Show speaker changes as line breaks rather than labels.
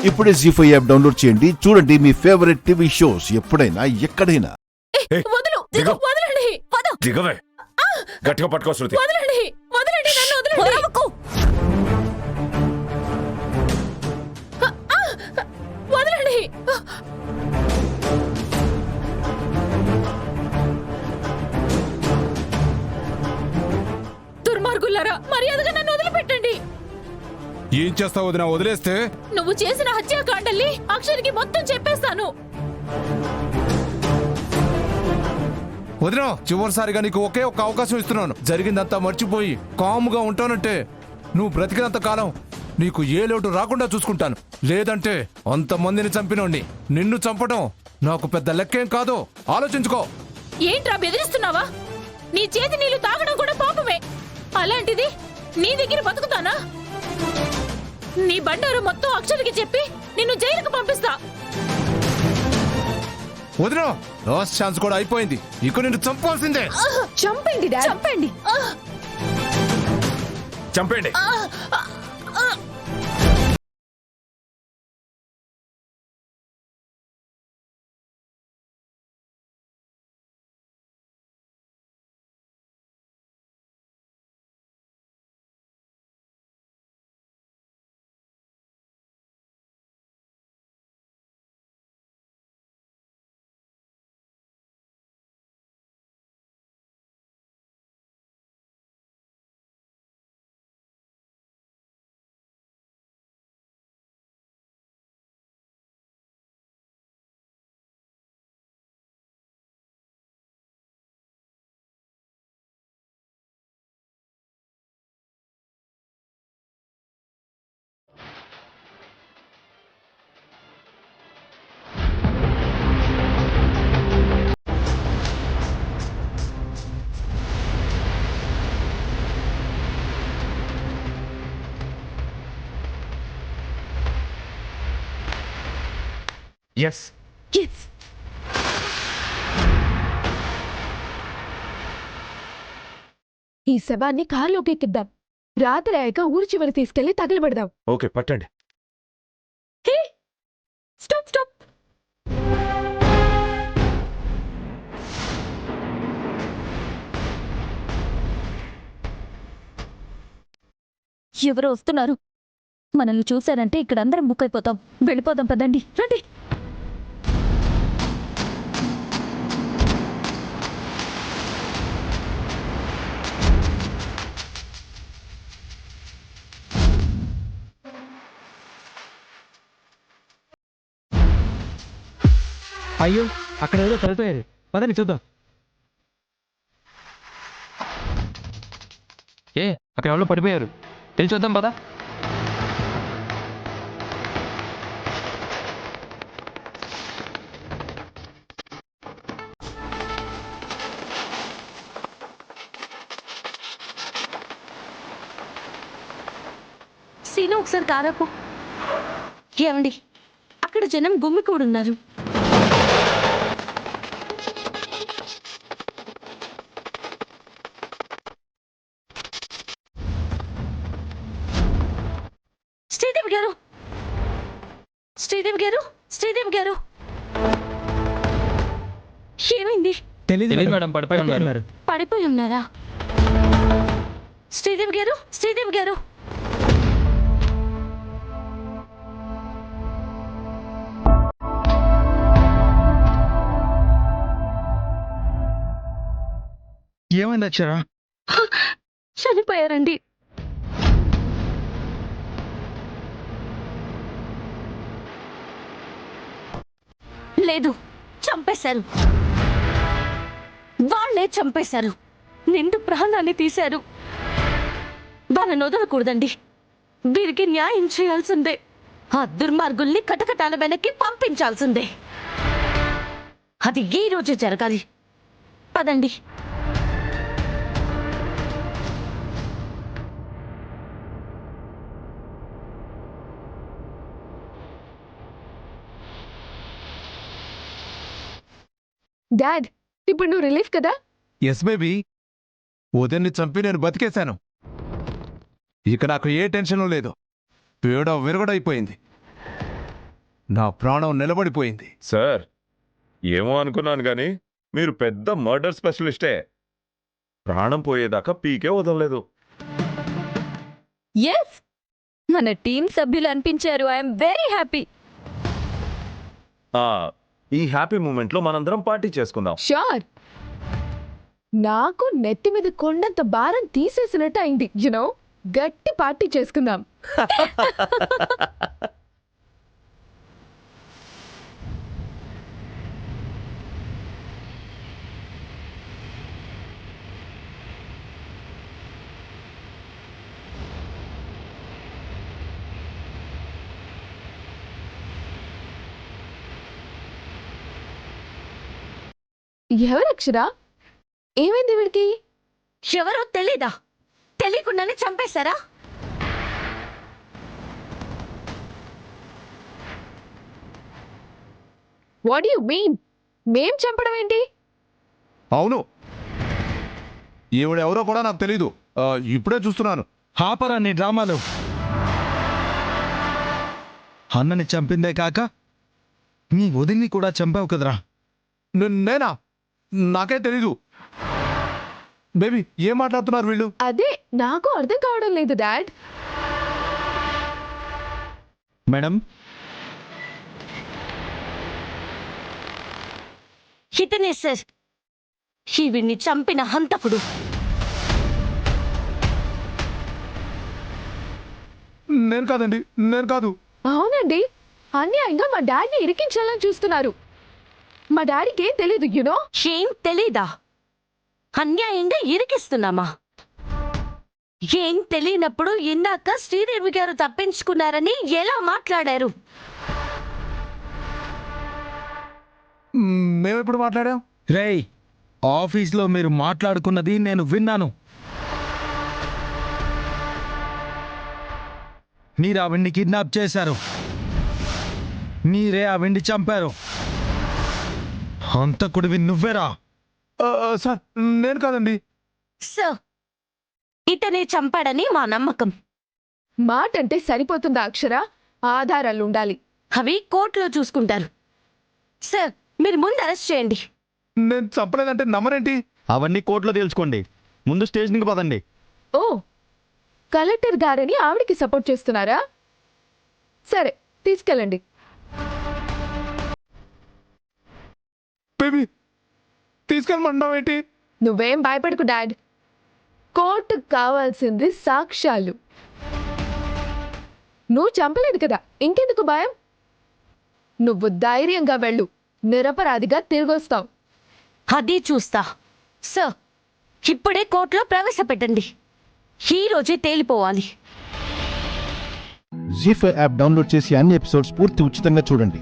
ఇప్పుడే జీ5 app download చేయండి. చూడండి మీ ఫేవరెట్ టీవీ షోస్ ఎప్పుడైనా ఎక్కడైనా.
వదలు, వదలండి,
దిగవే, గట్టిగా పట్టుకో శృతి.
వదలండి, వదలండి, నన్ను వదలండి. వదలండి. దుర్మార్గులారా, మర్యాదగా నన్ను వదిలిపెట్టండి.
ఏం చేస్తావు వదినా? వదిలేస్తే
నువ్వు చేసిన హత్యాకాండల్ని అక్షర్కి మొత్తం చెప్పేస్తాను.
వదినా, చివరిసారిగా నీకు ఒకే ఒక్క అవకాశం ఇస్తున్నాను. జరిగిందంతా మర్చిపోయి కాముగా ఉంటానంటే నువ్వు బ్రతికినంత కాలం నీకు ఏ లోటు రాకుండా చూసుకుంటాను. లేదంటే అంతమందిని చంపినోడిని నిన్ను చంపడం నాకు పెద్ద లెక్కేం కాదు. ఆలోచించుకో.
ఏంట్రా బెదిరిస్తున్నావా? నీ చేతి నీళ్లు తాగడం కూడా పాపమే. అలాంటిది నీ దగ్గర బతుకుతానా? నీ బండారు మొత్తం అక్షర్కి చెప్పి నిన్ను జైలుకు పంపిస్తా.
వదినా, లాస్ట్ ఛాన్స్ కూడా అయిపోయింది. ఇక నిన్ను చంపాల్సిందే.
చంపండి, చంపండి,
చంపేయండి.
ఎస్,
ఈ శవాన్ని కారులోకి ఎక్కిద్దాం. రాత్రి అయ్యాక ఊరి చివరి తీసుకెళ్లి తగలబెడదాం.
ఓకే, పట్టండి.
Stop stop.
ఎవరో వస్తున్నారు. మనల్ని చూశారంటే ఇక్కడ అందరం బుక్ అయిపోతాం. వెళ్ళిపోదాం, పదండి, రండి.
అయ్యో, అక్కడ ఏదో చనిపోయారు. పదని చూద్దాం. అక్కడ ఎవరో పడిపోయారు. తెలిసి చూద్దాం పద.
సీను, ఒకసారి కారాపు. ఏమండి, అక్కడ జనం గుమ్మి కూడున్నారు. శ్రీదేవి గారు, శ్రీదేవి గారు, శ్రీదేవి గారు, ఏమైంది?
తెలియదు మేడం, పడిపోయి ఉన్నారు.
పడిపోయి ఉన్నారా? శ్రీదేవి గారు, శ్రీదేవి గారు.
ఏమైంది అక్షరా?
చనిపోయారండి. లేదు, చంపేశారు. వాళ్ళే చంపేశారు. నిండు ప్రాణాన్ని తీశారు. వాళ్ళని వదలకూడదండి. వీరికి న్యాయం చేయాల్సిందే. ఆ దుర్మార్గుల్ని కటకటాల వెనక్కి పంపించాల్సిందే. అది ఈ రోజే జరగాలి. పదండి.
డాడ్, ఇప్పుడు నువ్వు రిలీఫ్ కదా?
ఎస్ బేబీ, ఉదయాన్ని చంపి నేను బతికేశాను. ఇక నాకు ఏ టెన్షను లేదు. పేడ విరగడైపోయింది. నా ప్రాణం నిలబడిపోయింది.
సార్ ఏమో అనుకున్నాను కానీ మీరు పెద్ద మర్డర్ స్పెషలిస్టే. ప్రాణం పోయేదాకా పీకే వదలలేదు.
ఎస్, మన టీం సభ్యులు అనిపించారు. I'm very happy.
ఆ, ఈ హ్యాపీ మూమెంట్లో మనందరం పార్టీ చేసుకుందాం.
షూర్. నాకు నెత్తి మీద కొండంత భారం తీసేసినట్టు అయింది. యునో, గట్టి పార్టీ చేసుకుందాం. ఎవరు అక్షర? ఏమైంది వీడికి?
ఎవరో తెలీదా? తెలియకుండానే చంపేశారా?
What you mean? మేం చంపడం ఏంటి?
అవును, ఈవిడెవరో కూడా నాకు తెలీదు. ఇప్పుడే చూస్తున్నాను.
హాపరా నీ డ్రామాలు. అన్నని చంపిందే కాక నీ వదిన్ని కూడా చంపావు కదరా.
నేనా? నాకే తెలీదు. బేబీ, ఏం మాట్లాడుతున్నారు వీళ్ళు?
అదే నాకు అర్థం కావడం లేదు డాడ్.
మేడం,
ఇతనే సార్, వీడిని చంపిన హంతకుడు.
నేను కాదండి, నేను కాదు.
అవునండి, అన్యాయంగా మా డాడీని ఇరికించాలని చూస్తున్నారు. మా డాడీకి ఏం తెలీదు. యునో,
ఏం తెలీదా? అన్యాయంగా ఇరికిస్తున్నామా? ఏం తెలియనప్పుడు ఇందాక శ్రీదేవి గారు తప్పించుకున్నారని ఎలా మాట్లాడారు?
మేమెప్పుడు మాట్లాడాం?
రేయ్, ఆఫీస్లో మీరు మాట్లాడుకున్నది నేను విన్నాను. మీరు ఆవిడ్ని కిడ్నాప్ చేశారు. మీరే ఆవిడ్ని చంపారు. హంతకుడివి నువ్వేరా?
సార్, నేను కాదండి.
సార్, ఇతనే చంపాడని మా నమ్మకం.
మాట అంటే సరిపోతుందా అక్షర? ఆధారాలు ఉండాలి.
అవి కోర్టులో చూసుకుంటారు. సార్, మీరు ముందు అరెస్ట్ చేయండి.
నేను చంపలేదంటే నమ్మరేంటి?
అవన్నీ కోర్టులో తెలుసుకోండి. ముందు స్టేషన్కి పదండి.
ఓ, కలెక్టర్ గారని ఆవిడికి సపోర్ట్ చేస్తున్నారా? సరే, తీసుకెళ్ళండి.
బేబీ, తీసుకెళ్ళమంటావు ఏంటి?
నువ్వేం భయపడకు డాడ్. కోర్టుకు కావాల్సింది సాక్ష్యాలు. నువ్వు చంపలేదు కదా, ఇంకెందుకు భయం? నువ్వు ధైర్యంగా వెళ్ళు, నిరపరాధిగా తిరిగొస్తావు.
అది చూస్తా. సార్, ఇప్పుడే కోర్టులో ప్రవేశపెట్టండి. ఈ రోజే తేలిపోవాలి.
జీ5 యాప్ డౌన్లోడ్ చేసి అన్ని ఎపిసోడ్స్ పూర్తి ఉచితంగా చూడండి.